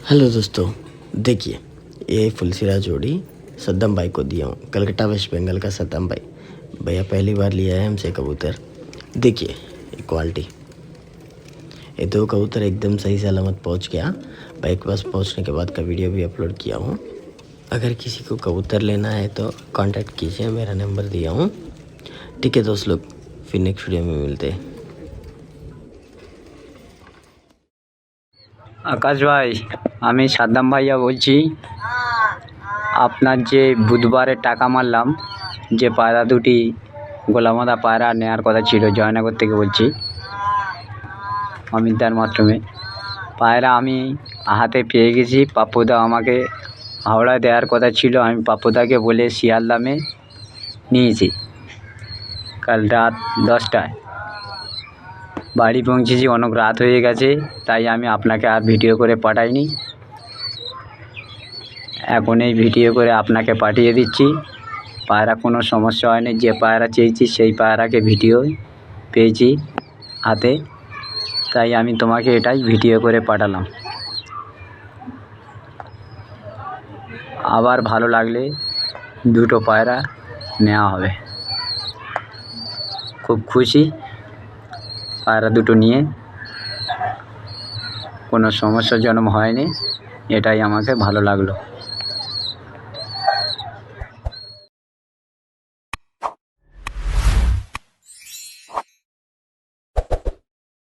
Hello दोस्तों, देखिए ये फुलसिरा जोड़ी सद्दाम भाई को दिया हूँ। कलकत्ता वेस्ट बंगाल का सद्दाम भाई भैया पहली बार लिया है हमसे कबूतर। देखिए ये क्वालिटी, ये दो कबूतर एकदम सही सलामत पहुँच गया। भाई के पास पहुँचने के बाद का वीडियो भी अपलोड किया हूँ। अगर किसी को कबूतर लेना है तो कांटेक्ट कीजिए, मेरा नंबर दिया हूँ। ठीक है दोस्त लोग, फिर नेक्स्ट वीडियो में मिलते हैं। আকাশ ভাই, আমি সাদ্দাম ভাইয়া বলছি। আপনার যে বুধবারে টাকা মারলাম, যে পায়রা দুটি গোলামাদা পায়রা নেওয়ার কথা ছিল, জয়নগর থেকে বলছি, অমিতদার মাধ্যমে পায়রা আমি হাতে পেয়ে গেছি। পাপ্পুদা আমাকে হাওড়ায় দেওয়ার কথা ছিল, আমি পাপ্পুদাকে বলে শিয়ালদামে নিয়েছি। কাল রাত 10টায় বাড়ি পৌঁছেছি, অনেক রাত হয়ে গেছে, তাই আমি আপনাকে আর ভিডিও করে পাঠাইনি। এখন এই ভিডিও করে আপনাকে পাঠিয়ে দিচ্ছি। পায়রা কোনো সমস্যা হয়নি, যে পায়রা চেয়েছি সেই পায়রাকে ভিডিও পেয়েছি হাতে, তাই আমি তোমাকে এটাই ভিডিও করে পাঠালাম। আবার ভালো লাগলে দুটো পায়রা নেওয়া হবে। খুব খুশি পায়রা দুটো নিয়ে, কোনো সমস্যাজনক হয়নি, এটাই আমাকে ভালো লাগলো।